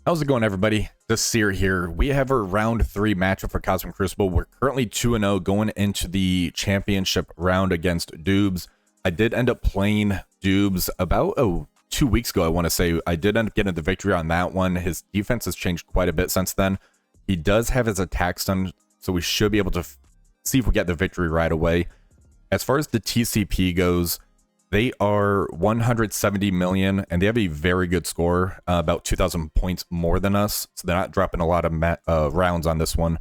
How's it going, everybody? This is Seer here. We have our round 3 matchup for Cosmic Crucible. We're currently 2-0 going into the championship round against Dubes. I did end up playing Dubes about 2 weeks ago, I want to say. I did end up getting the victory on that one. His defense has changed quite a bit since then. He does have his attack stun, so we should be able to see if we get the victory right away. As far as the TCP goes, they are 170 million, and they have a very good score, about 2,000 points more than us, so they're not dropping a lot of rounds on this one.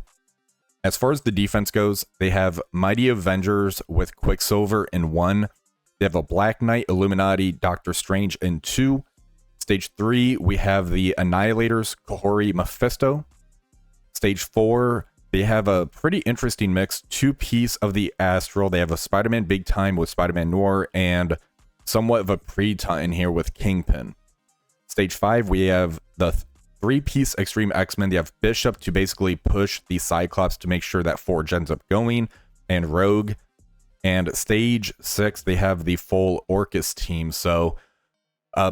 As far as the defense goes, they have Mighty Avengers with Quicksilver in 1. They have a Black Knight, Illuminati, Doctor Strange in 2. Stage 3, we have the Annihilators, Kahori, Mephisto. Stage 4, they have a pretty interesting mix. 2-piece of the Astral. They have a Spider-Man Big Time with Spider-Man Noir and somewhat of a pre-Titan here with Kingpin. Stage 5, we have the 3-piece Extreme X-Men. They have Bishop to basically push the Cyclops to make sure that Forge ends up going, and Rogue. And Stage 6, they have the full Orcus team. So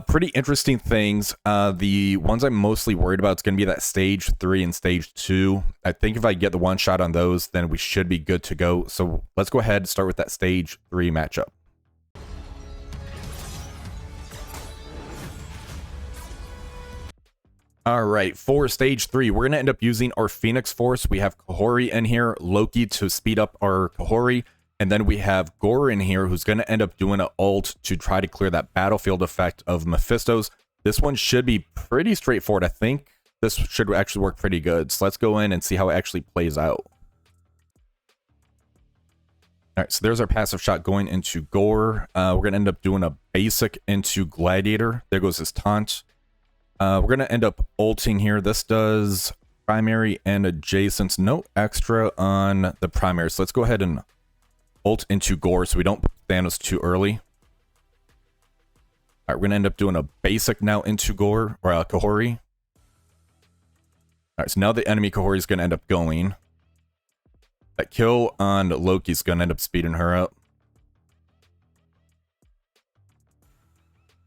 pretty interesting things. The ones I'm mostly worried about is going to be that Stage 3 and Stage 2. I think if I get the one shot on those, then we should be good to go. So let's go ahead and start with that Stage 3 matchup. All right, for Stage 3, we're going to end up using our Phoenix Force. We have Kahori in here, Loki to speed up our Kahori, and then we have Gore in here, who's going to end up doing an ult to try to clear that battlefield effect of Mephistos. This one should be pretty straightforward. I think this should actually work pretty good. So let's go in and see how it actually plays out. All right, so there's our passive shot going into Gore. We're going to end up doing a basic into Gladiator. There goes his taunt. We're going to end up ulting here. This does primary and adjacents. No extra on the primary. So let's go ahead and ult into Gore so we don't put Thanos too early. All right, we're going to end up doing a basic now into Gore, or Kahori. All right, so now the enemy Kahori is going to end up going. That kill on Loki's going to end up speeding her up.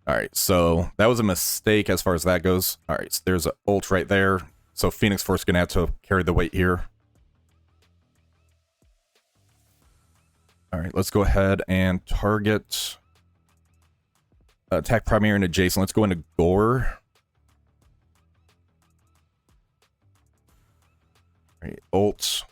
All right, so that was a mistake as far as that goes. All right, so there's an ult right there. So Phoenix Force is going to have to carry the weight here. All right, let's go ahead and target attack primary and adjacent. Let's go into Gore. All right, ult.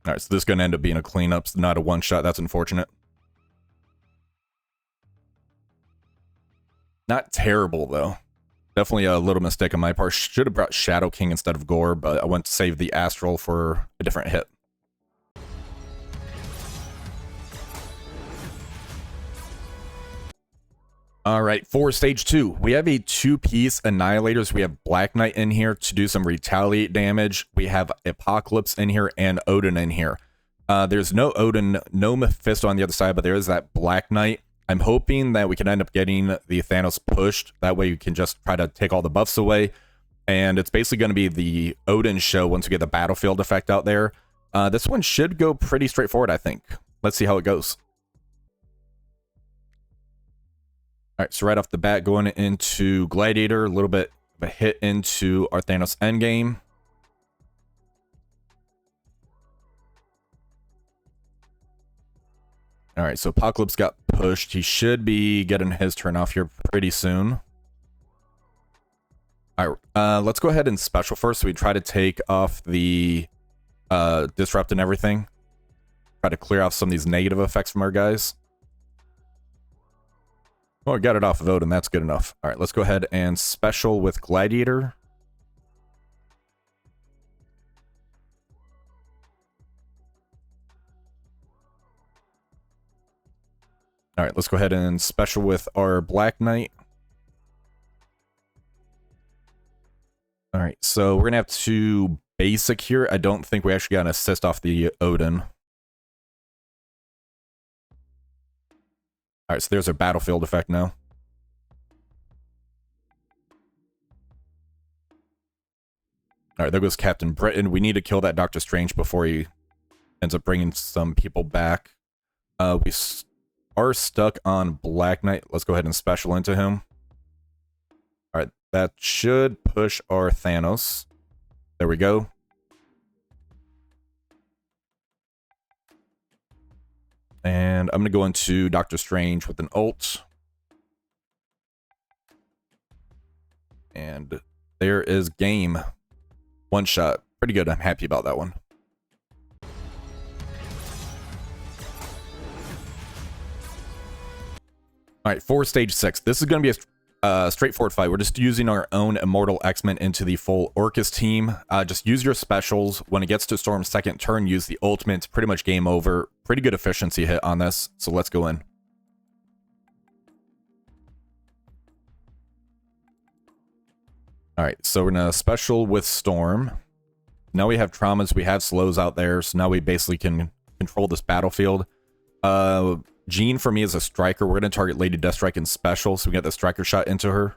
All right, so this is going to end up being a cleanup, not a one-shot. That's unfortunate. Not terrible, though. Definitely a little mistake on my part. Should have brought Shadow King instead of Gore, but I went to save the Astral for a different hit. All right, for Stage 2, we have a 2-piece Annihilators. We have Black Knight in here to do some retaliate damage. We have Apocalypse in here and Odin in here. There's no Odin, no Mephisto on the other side, but there is that Black Knight. I'm hoping that we can end up getting the Thanos pushed. That way you can just try to take all the buffs away. And it's basically going to be the Odin show once we get the battlefield effect out there. This one should go pretty straightforward, I think. Let's see how it goes. All right, so right off the bat, going into Gladiator, a little bit of a hit into our Thanos endgame. All right, so Apocalypse got pushed. He should be getting his turn off here pretty soon. All right, let's go ahead and special first. So we try to take off the disrupt and everything. Try to clear off some of these negative effects from our guys. Well, I got it off of Odin. That's good enough. All right, let's go ahead and special with Gladiator. All right, let's go ahead and special with our Black Knight. All right, so we're going to have to basic here. I don't think we actually got an assist off the Odin. All right, so there's our battlefield effect now. All right, there goes Captain Britain. We need to kill that Doctor Strange before he ends up bringing some people back. Are stuck on Black Knight. Let's go ahead and special into him. All right, that should push our Thanos. There we go. And I'm going to go into Doctor Strange with an ult. And there is game. One shot. Pretty good. I'm happy about that one. All right, for stage 6. This is going to be a straightforward fight. We're just using our own Immortal X-Men into the full Orcus team. Just use your specials. When it gets to Storm's second turn, use the ultimate. It's pretty much game over. Pretty good efficiency hit on this. So let's go in. All right, so we're going to special with Storm. Now we have traumas. We have slows out there. So now we basically can control this battlefield. Jean for me is a striker. We're going to target Lady Deathstrike in special, so we get the striker shot into her.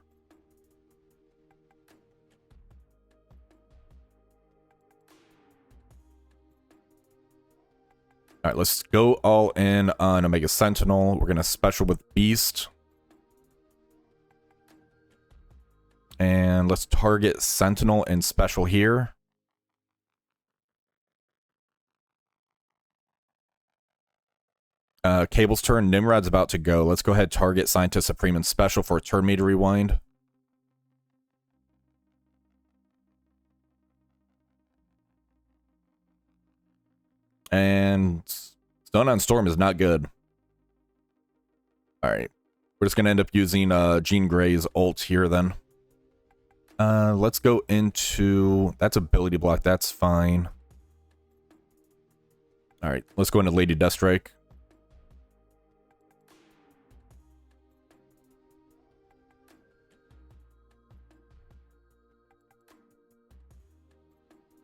All right, let's go all in on Omega Sentinel. We're going to special with Beast. And let's target Sentinel in special here. Cable's turn. Nimrod's about to go. Let's go ahead, target Scientist Supreme and special for a turn meter rewind. And stun on Storm is not good. All right, we're just gonna end up using Jean Grey's ult here then. Let's go into that's ability block. That's fine. All right, let's go into Lady Deathstrike.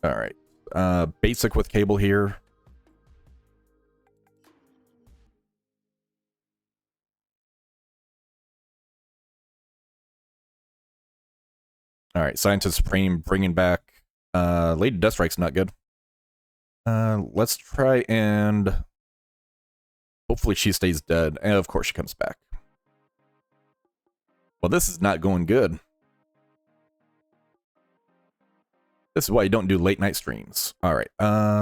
All right, basic with Cable here. All right, Scientist Supreme bringing back Lady Deathstrike's not good. Let's try and hopefully she stays dead. And of course she comes back. Well, this is not going good. This is why you don't do late night streams. All right,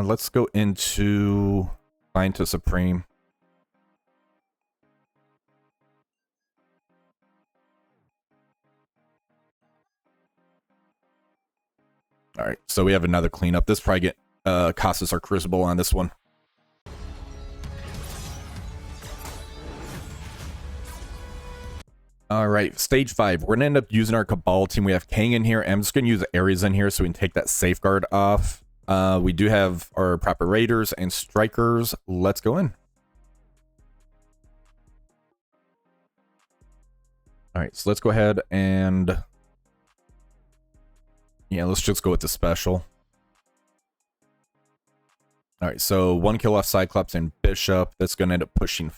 let's go into Scientist Supreme. All right, so we have another cleanup. This probably cost us our Crucible on this one. All right, stage 5. We're gonna end up using our Cabal team. We have Kang in here. I'm just gonna use Ares in here so we can take that safeguard off. We do have our proper Raiders and Strikers. Let's go in. All right, so let's go ahead and yeah, let's just go with the special. All right, so 1 kill off Cyclops and Bishop. That's gonna end up pushing.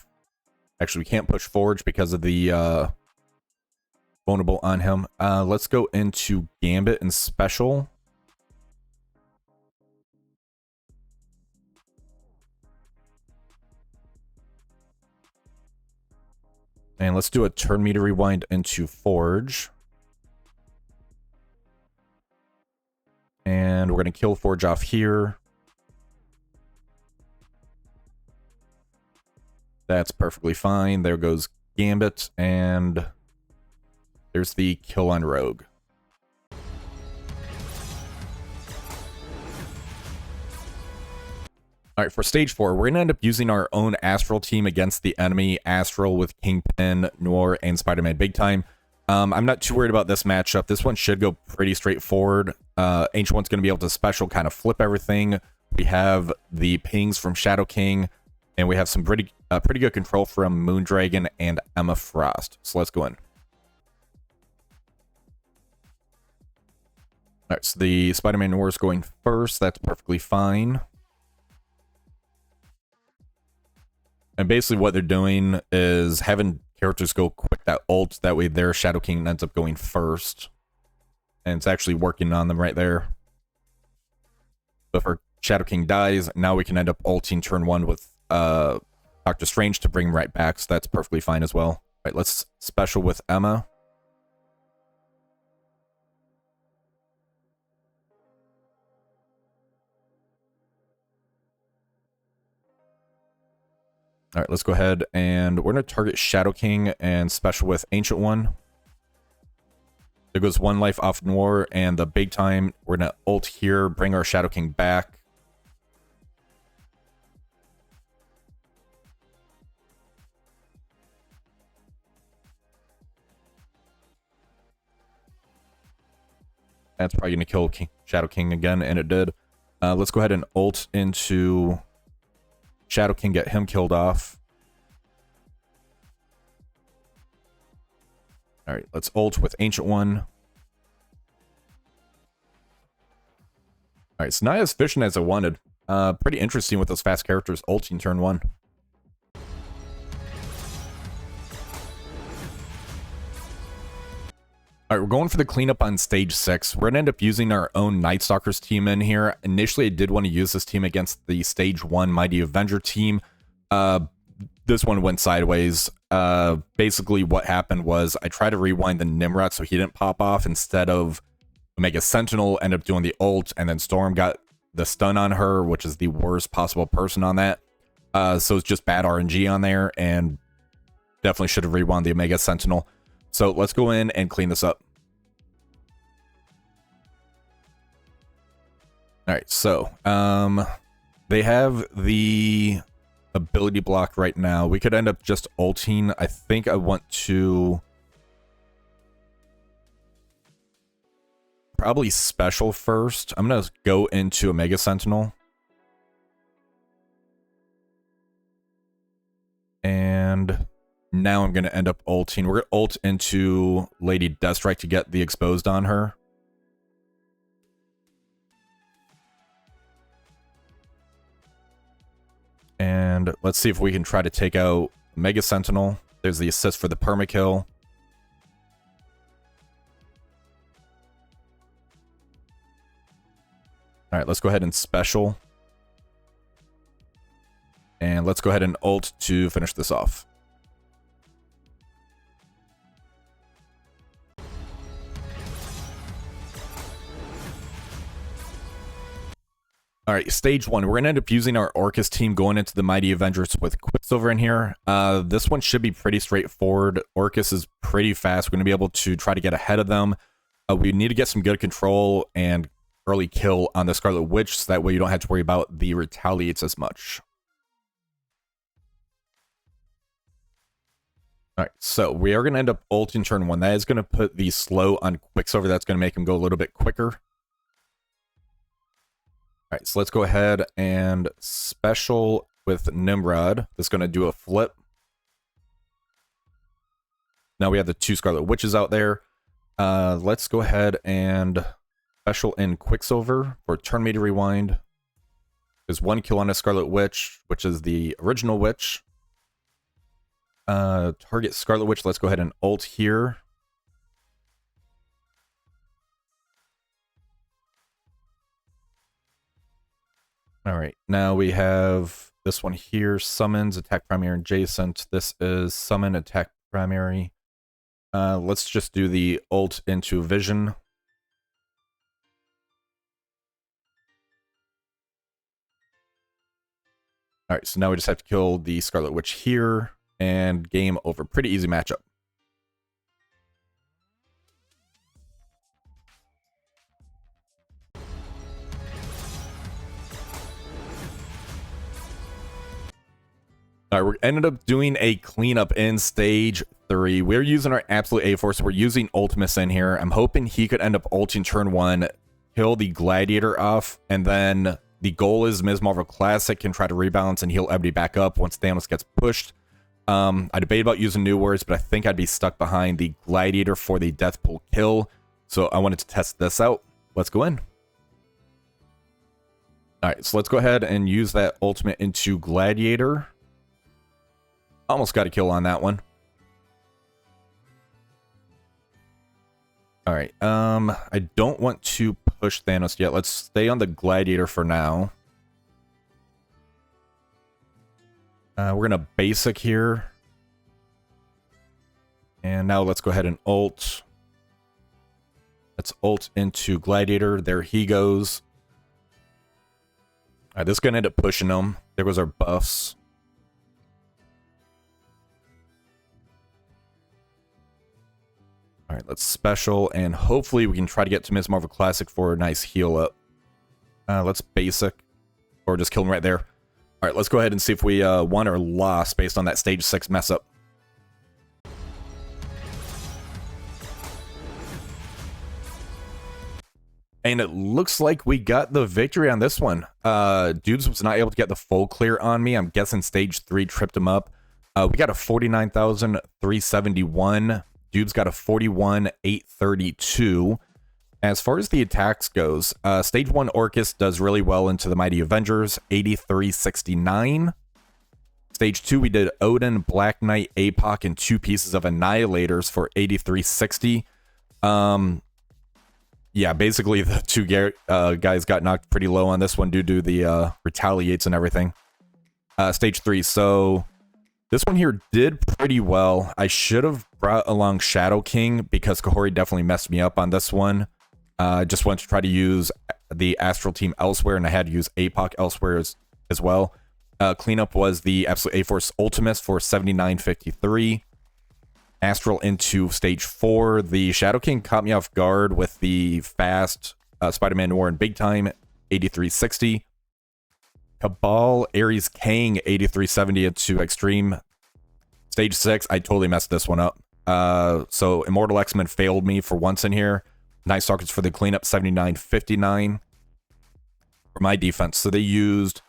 Actually, we can't push Forge because of the vulnerable on him. Let's go into Gambit and special. And let's do a turn meter rewind into Forge. And we're going to kill Forge off here. That's perfectly fine. There goes Gambit, and there's the kill on Rogue. All right, for stage 4, we're going to end up using our own Astral team against the enemy. Astral with Kingpin, Noir, and Spider-Man big time. I'm not too worried about this matchup. This one should go pretty straightforward. Ancient One's going to be able to special kind of flip everything. We have the pings from Shadow King, and we have some pretty good control from Moondragon and Emma Frost. So let's go in. All right, so the Spider-Man Noir is going first. That's perfectly fine. And basically what they're doing is having characters go quick that ult. That way their Shadow King ends up going first. And it's actually working on them right there. So if our Shadow King dies, now we can end up ulting turn 1 with Doctor Strange to bring him right back, so that's perfectly fine as well. All right, let's special with Emma. All right, let's go ahead and we're going to target Shadow King and special with Ancient One. There goes one life off Noir, and the big time, we're going to ult here, bring our Shadow King back. That's probably going to kill Shadow King again, and it did. Let's go ahead and ult into Shadow King, get him killed off. All right, let's ult with Ancient One. All right, it's not as efficient as I wanted. Pretty interesting with those fast characters ulting turn 1. All right, we're going for the cleanup on stage 6. We're going to end up using our own Night Stalkers team in here. Initially, I did want to use this team against the stage 1 Mighty Avenger team. This one went sideways. Basically, what happened was I tried to rewind the Nimrod so he didn't pop off. Instead of Omega Sentinel, ended up doing the ult, and then Storm got the stun on her, which is the worst possible person on that. So it's just bad RNG on there, and definitely should have rewound the Omega Sentinel. So let's go in and clean this up. All right, so they have the ability block right now. We could end up just ulting. I think I want to probably special first. I'm going to go into Omega Sentinel. And now I'm going to end up ulting. We're going to ult into Lady Deathstrike to get the exposed on her. And let's see if we can try to take out Mega Sentinel. There's the assist for the permakill. All right, let's go ahead and special. And let's go ahead and ult to finish this off. All right, stage 1. We're going to end up using our Orcus team going into the Mighty Avengers with Quicksilver in here. This one should be pretty straightforward. Orcus is pretty fast. We're going to be able to try to get ahead of them. We need to get some good control and early kill on the Scarlet Witch, so that way you don't have to worry about the retaliates as much. All right, so we are going to end up ulting turn 1. That is going to put the slow on Quicksilver. That's going to make him go a little bit quicker. All right, so let's go ahead and special with Nimrod. That's going to do a flip. Now we have the 2 Scarlet Witches out there. Let's go ahead and special in Quicksilver for turn meter rewind. There's 1 kill on a Scarlet Witch, which is the original witch. Target Scarlet Witch. Let's go ahead and ult here. All right, now we have this one here, summons, attack primary adjacent. This is summon, attack primary. Let's just do the ult into vision. All right, so now we just have to kill the Scarlet Witch here, and game over. Pretty easy matchup. All right, we ended up doing a cleanup in stage 3. We're using our absolute A-Force. We're using Ultimus in here. I'm hoping he could end up ulting turn 1, kill the Gladiator off, and then the goal is Ms. Marvel Classic can try to rebalance and heal everybody back up once Thanos gets pushed. I debate about using New Words, but I think I'd be stuck behind the Gladiator for the Deathpool kill, so I wanted to test this out. Let's go in. All right, so let's go ahead and use that ultimate into Gladiator. Almost got a kill on that one. All right, I don't want to push Thanos yet. Let's stay on the Gladiator for now. We're gonna basic here. And now let's go ahead and ult. Let's ult into Gladiator. There he goes. All right, this is gonna end up pushing him. There goes our buffs. All right, let's special, and hopefully we can try to get to Miss Marvel Classic for a nice heal up. Let's basic, or just kill him right there. All right, let's go ahead and see if we won or lost based on that stage 6 mess up. And it looks like we got the victory on this one. Dubes was not able to get the full clear on me. I'm guessing stage 3 tripped him up. We got a 49,371. Dubes got a 41,832. As far as the attacks goes, stage 1 Orcus does really well into the Mighty Avengers, 8369. Stage 2 we did Odin, Black Knight, APOC, and 2 pieces of Annihilators for 8360. Yeah, basically the 2 guys got knocked pretty low on this one due to the retaliates and everything. Stage 3, so this one here did pretty well. I should have brought along Shadow King because Kahori definitely messed me up on this one. I just wanted to try to use the Astral team elsewhere, and I had to use APOC elsewhere as well. Cleanup was the Absolute A-Force Ultimus for 7953. Astral into stage 4. The Shadow King caught me off guard with the fast Spider-Man Noir and Big Time, 8360. Cabal, Ares Kang, 8370 into Extreme. Stage 6, I totally messed this one up. So Immortal X-Men failed me for once in here. Night Stalkers for the cleanup, 7959 for my defense. So they used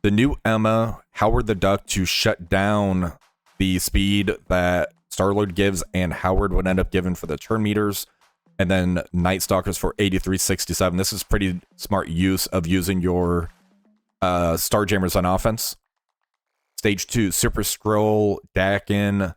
the new Emma, Howard the Duck to shut down the speed that Star-Lord gives and Howard would end up giving for the turn meters. And then Night Stalkers for 8367. This is pretty smart use of using your Starjammers on offense. Stage 2, Super Scroll, Dakin,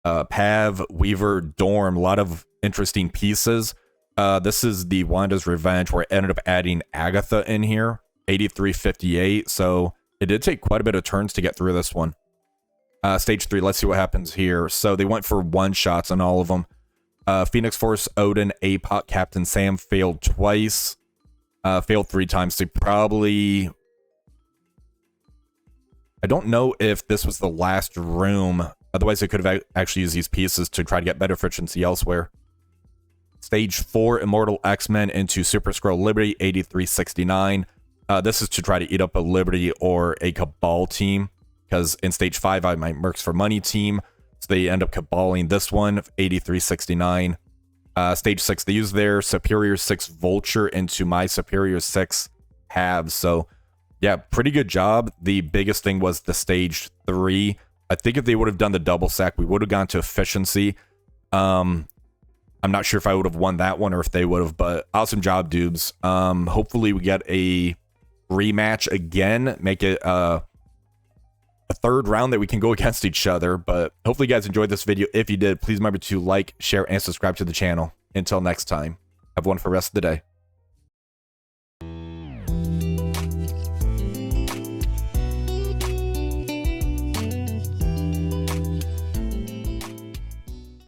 Pav, Weaver, Dorm. A lot of interesting pieces. This is the Wanda's Revenge, where I ended up adding Agatha in here, 8358. So it did take quite a bit of turns to get through this one. Stage 3, let's see what happens here. So they went for one-shots on all of them. Phoenix Force, Odin, APOC, Captain Sam failed twice. Failed 3 times. So probably... I don't know if this was the last room. Otherwise, I could have actually used these pieces to try to get better efficiency elsewhere. Stage 4, Immortal X-Men into Super Skrull Liberty, 8369. This is to try to eat up a Liberty or a Cabal team, because in Stage 5, I have my Mercs for Money team, so they end up caballing this one, 8369. Stage 6, they use their Superior 6 Vulture into my Superior 6 Halves, so yeah, pretty good job. The biggest thing was the Stage 3. I think if they would have done the double sack, we would have gone to efficiency. I'm not sure if I would have won that one or if they would have, but awesome job, Dubes. Hopefully we get a rematch again, make it a 3rd round that we can go against each other. But hopefully you guys enjoyed this video. If you did, please remember to like, share, and subscribe to the channel. Until next time, have one for the rest of the day.